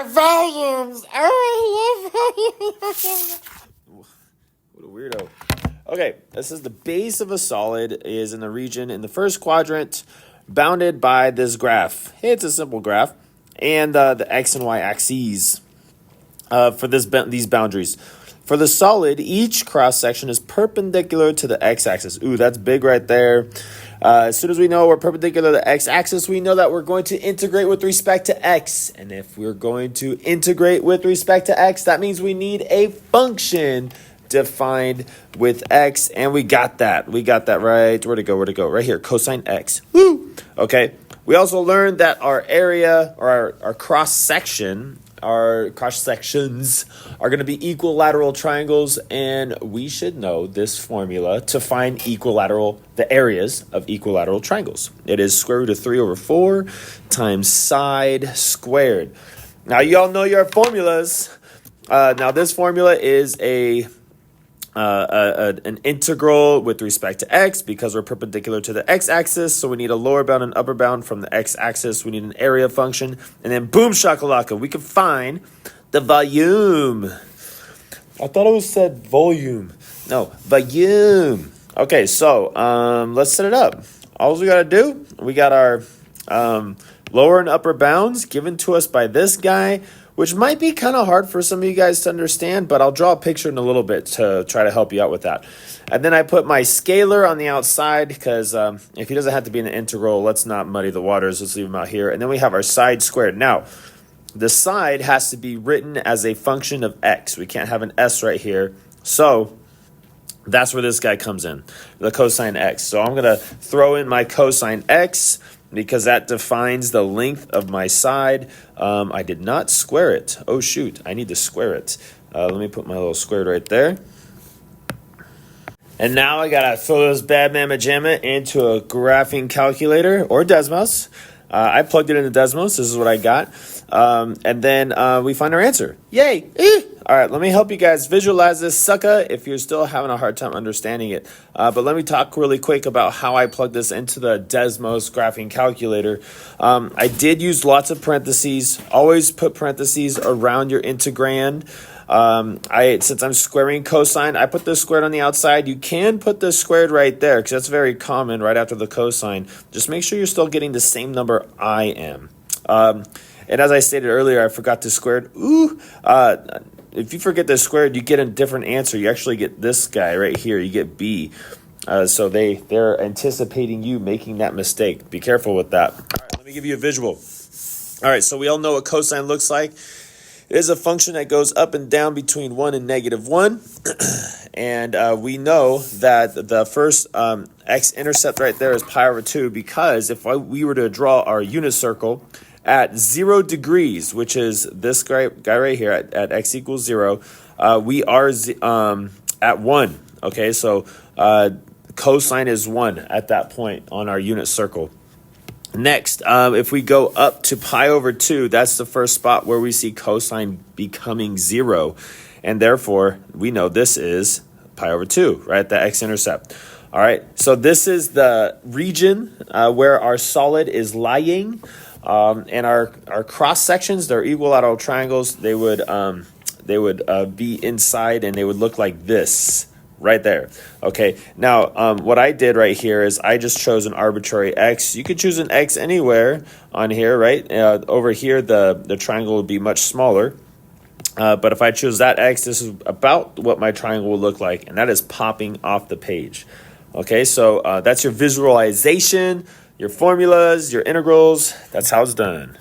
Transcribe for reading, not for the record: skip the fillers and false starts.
volumes. Oh, I love volumes. What a weirdo. Okay, this is the base of a solid is in the region in the first quadrant, bounded by this graph. It's a simple graph, and the x and y axes for these boundaries. For the solid, each cross section is perpendicular to the x-axis. Ooh, that's big right there. As soon as we know we're perpendicular to the x-axis, we know that we're going to integrate with respect to x. And if we're going to integrate with respect to x, that means we need a function defined with x. And we got that. We got that right. Where'd it go? Where'd it go? Right here, cosine x. Woo! Okay. We also learned that our area or our cross-section, our cross sections are going to be equilateral triangles, and we should know this formula to find the areas of equilateral triangles. It is square root of 3 over 4 times side squared. Now you all know your formulas. Now this formula is an integral with respect to x because we're perpendicular to the x-axis, so we need a lower bound and upper bound. From the x-axis, we need an area function, and then boom shakalaka, we can find the volume. I thought it said volume. No, volume. Okay, so let's set it up. All we got to do, we got our lower and upper bounds given to us by this guy, which might be kind of hard for some of you guys to understand, but I'll draw a picture in a little bit to try to help you out with that. And then I put my scalar on the outside because if he doesn't have to be in the integral, let's not muddy the waters. Let's leave him out here. And then we have our side squared. Now, the side has to be written as a function of x. We can't have an s right here. So that's where this guy comes in, the cosine x. So I'm going to throw in my cosine x, because that defines the length of my side. I did not square it. Oh, shoot. I need to square it. Let me put my little squared right there. And now I got to throw this bad mamma jamma into a graphing calculator or Desmos. I plugged it into Desmos. This is what I got. And then we find our answer. Yay! All right, let me help you guys visualize this sucker if you're still having a hard time understanding it. But let me talk really quick about how I plug this into the Desmos graphing calculator. I did use lots of parentheses. Always put parentheses around your integrand. Since I'm squaring cosine, I put the squared on the outside. You can put the squared right there because that's very common right after the cosine. Just make sure you're still getting the same number I am. And as I stated earlier, I forgot to squared. If you forget the squared, you get a different answer. You actually get this guy right here. You get B. So they're anticipating you making that mistake. Be careful with that. All right, let me give you a visual. All right, so we all know what cosine looks like. It is a function that goes up and down between 1 and negative 1. And we know that the first x-intercept right there is pi over 2, because if we were to draw our unit circle at 0 degrees, which is this guy right here at x equals 0, we are at 1. Okay, so cosine is 1 at that point on our unit circle. Next, if we go up to pi over 2, that's the first spot where we see cosine becoming 0. And therefore, we know this is pi over 2, right? The x-intercept. All right, so this is the region where our solid is lying. And our cross sections, they're equilateral triangles. They would be inside, and they would look like this right there. Okay. Now, what I did right here is I just chose an arbitrary x. You could choose an x anywhere on here, right? Over here, the triangle would be much smaller. But if I choose that x, this is about what my triangle will look like, and that is popping off the page. Okay, so that's your visualization, your formulas, your integrals. That's how it's done.